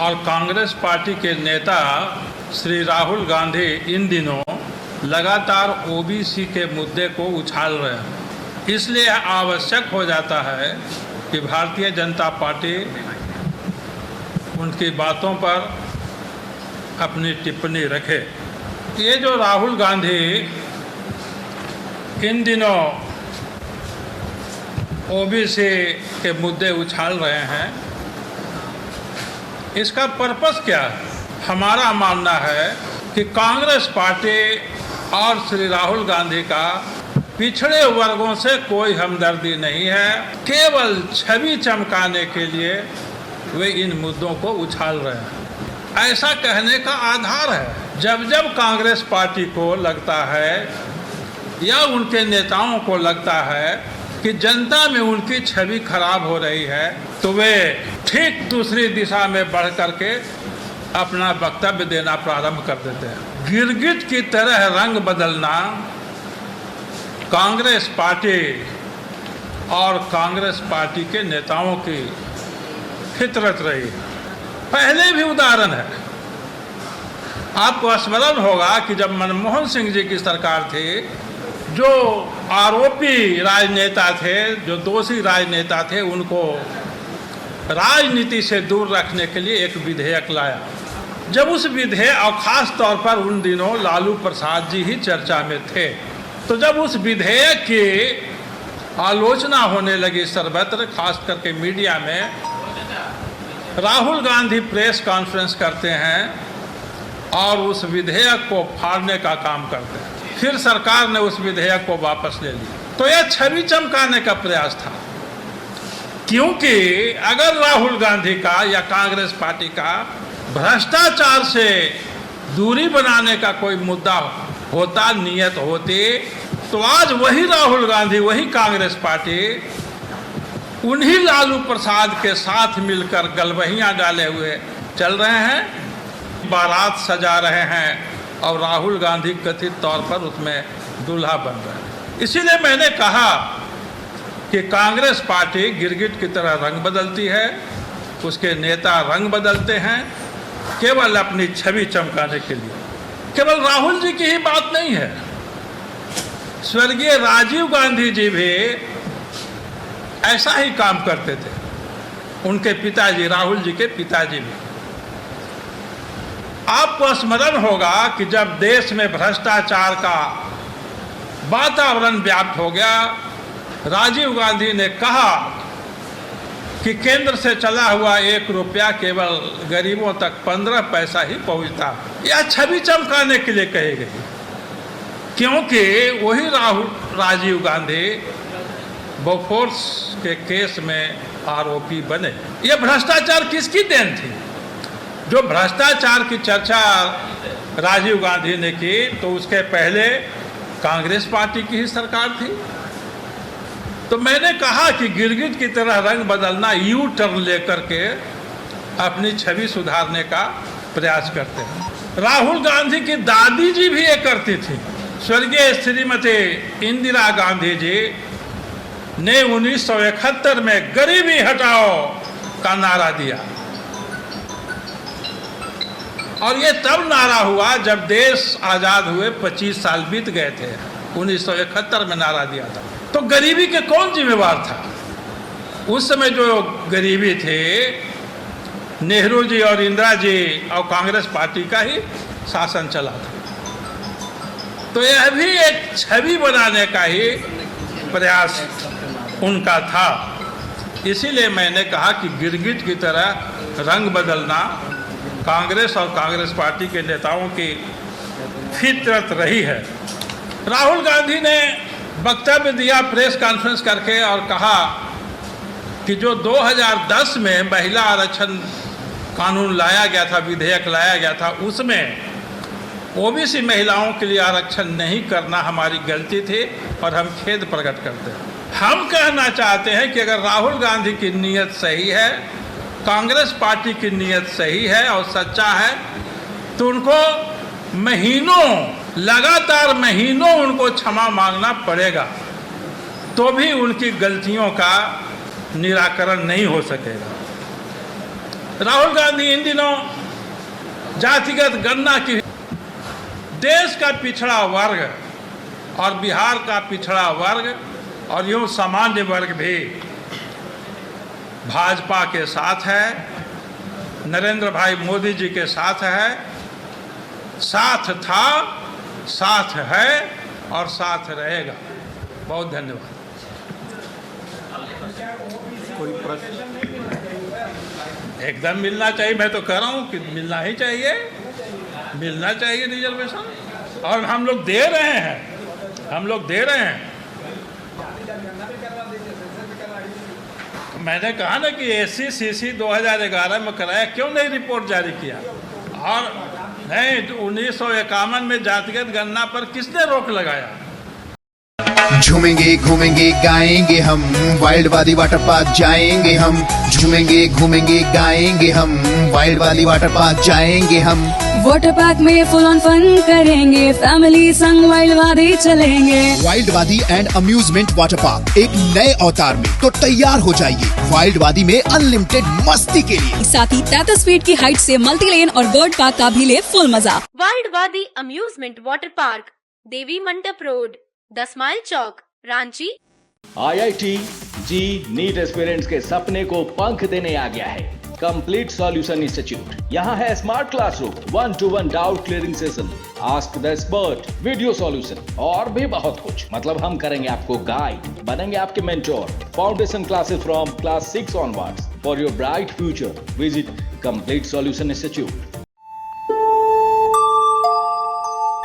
और कांग्रेस पार्टी के नेता श्री राहुल गांधी इन दिनों लगातार ओबीसी के मुद्दे को उछाल रहे हैं। इसलिए आवश्यक हो जाता है कि भारतीय जनता पार्टी उनकी बातों पर अपनी टिप्पणी रखे। ये जो राहुल गांधी इन दिनों ओबीसी के मुद्दे उछाल रहे हैं, इसका पर्पस क्या है? हमारा मानना है कि कांग्रेस पार्टी और श्री राहुल गांधी का पिछड़े वर्गों से कोई हमदर्दी नहीं है। केवल छवि चमकाने के लिए वे इन मुद्दों को उछाल रहे हैं। ऐसा कहने का आधार है, जब जब कांग्रेस पार्टी को लगता है या उनके नेताओं को लगता है कि जनता में उनकी छवि खराब हो रही है, तो वे ठीक दूसरी दिशा में बढ़ करके अपना वक्तव्य देना प्रारंभ कर देते हैं। गिरगिट की तरह रंग बदलना कांग्रेस पार्टी और कांग्रेस पार्टी के नेताओं की फितरत रही है। पहले भी उदाहरण है, आपको स्मरण होगा कि जब मनमोहन सिंह जी की सरकार थी, जो आरोपी राजनेता थे, जो दोषी राजनेता थे, उनको राजनीति से दूर रखने के लिए एक विधेयक लाया। जब उस विधेयक, और खास तौर पर उन दिनों लालू प्रसाद जी ही चर्चा में थे, तो जब उस विधेयक की आलोचना होने लगी सर्वत्र, खास करके मीडिया में, राहुल गांधी प्रेस कॉन्फ्रेंस करते हैं और उस विधेयक को फाड़ने का काम करते हैं। फिर सरकार ने उस विधेयक को वापस ले लिया। तो यह छवि चमकाने का प्रयास था, क्योंकि अगर राहुल गांधी का या कांग्रेस पार्टी का भ्रष्टाचार से दूरी बनाने का कोई मुद्दा होता, नियत होती, तो आज वही राहुल गांधी, वही कांग्रेस पार्टी उन्हीं लालू प्रसाद के साथ मिलकर गलबहियां डाले हुए चल रहे हैं, बारात सजा रहे हैं और राहुल गांधी कथित तौर पर उसमें दूल्हा बन रहे हैं। इसीलिए मैंने कहा कि कांग्रेस पार्टी गिरगिट की तरह रंग बदलती है, उसके नेता रंग बदलते हैं केवल अपनी छवि चमकाने के लिए। केवल राहुल जी की ही बात नहीं है, स्वर्गीय राजीव गांधी जी भी ऐसा ही काम करते थे। उनके पिताजी, राहुल जी के पिताजी भी। आपको स्मरण होगा कि जब देश में भ्रष्टाचार का वातावरण व्याप्त हो गया, राजीव गांधी ने कहा कि केंद्र से चला हुआ 1 रुपया केवल गरीबों तक 15 पैसा ही पहुंचता। यह छवि चमकाने के लिए कही गई, क्योंकि वही राजीव गांधी बोफोर्स के केस में आरोपी बने। यह भ्रष्टाचार किसकी देन थी? जो भ्रष्टाचार की चर्चा राजीव गांधी ने की, तो उसके पहले कांग्रेस पार्टी की ही सरकार थी। तो मैंने कहा कि गिरगिट की तरह रंग बदलना, यू टर्न लेकर के अपनी छवि सुधारने का प्रयास करते हैं। राहुल गांधी की दादी जी भी ये करती थी। स्वर्गीय श्रीमती इंदिरा गांधी जी ने 1971 में गरीबी हटाओ का नारा दिया, और ये तब नारा हुआ जब देश आज़ाद हुए 25 साल बीत गए थे। 1971 में नारा दिया था। तो गरीबी के कौन जिम्मेवार था? उस समय जो गरीबी थे, नेहरू जी और इंदिरा जी और कांग्रेस पार्टी का ही शासन चला था। तो यह भी एक छवि बनाने का ही प्रयास उनका था। इसीलिए मैंने कहा कि गिरगिट की तरह रंग बदलना कांग्रेस और कांग्रेस पार्टी के नेताओं की फितरत रही है। राहुल गांधी ने वक्तव्य दिया प्रेस कॉन्फ्रेंस करके और कहा कि जो 2010 में महिला आरक्षण कानून लाया गया था, विधेयक लाया गया था, उसमें ओबीसी महिलाओं के लिए आरक्षण नहीं करना हमारी गलती थी और हम खेद प्रकट करते हैं। हम कहना चाहते हैं कि अगर राहुल गांधी की नीयत सही है, कांग्रेस पार्टी की नीयत सही है और सच्चा है, तो उनको महीनों, लगातार महीनों उनको क्षमा मांगना पड़ेगा, तो भी उनकी गलतियों का निराकरण नहीं हो सकेगा। राहुल गांधी इन दिनों जातिगत गणना की, देश का पिछड़ा वर्ग और बिहार का पिछड़ा वर्ग और यूं सामान्य वर्ग भी भाजपा के साथ है, नरेंद्र भाई मोदी जी के साथ है, साथ था, साथ है और साथ रहेगा। बहुत धन्यवाद। कोई प्रश्न? एकदम मिलना चाहिए, मैं तो कह रहा हूँ कि मिलना ही चाहिए, मिलना चाहिए रिजर्वेशन, और हम लोग दे रहे हैं, हम लोग दे रहे हैं। मैंने कहा ना कि SC/CC 2011 में कराया, क्यों नहीं रिपोर्ट जारी किया? और नहीं, 1951 में जातिगत गणना पर किसने रोक लगाया? झूमेंगे घूमेंगे गाएंगे हम, वाइल्ड वादी वाटर पार्क जाएंगे हम। झूमेंगे घूमेंगे गाएंगे हम, वाइल्ड वादी वाटर पार्क जाएंगे हम। वाटर पार्क में फुल ऑन फन करेंगे, फैमिली संग वाइल्ड वादी चलेंगे। वाइल्ड वादी एंड अम्यूजमेंट वाटर पार्क एक नए अवतार में, तो तैयार हो जाइए वाइल्ड वादी में अनलिमिटेड मस्ती के लिए। साथ ही 33 फीट की हाइट से मल्टी लेन और बर्ड पार्क का भी ले फुल मजा। वाइल्ड वादी अम्यूजमेंट वाटर पार्क, देवी मंडप रोड, 10 माइल चौक, रांची। IIT जी नीट एस्पिरेंट्स के सपने को पंख देने आ गया है कंप्लीट सॉल्यूशन इंस्टीट्यूट। यहाँ है smart classroom, 1-to-1 doubt clearing session, ask the expert, video solution और भी बहुत कुछ। मतलब हम करेंगे आपको गाइड, बनेंगे आपके mentor. Foundation classes from class 6 onwards for your bright future. Visit complete solution institute.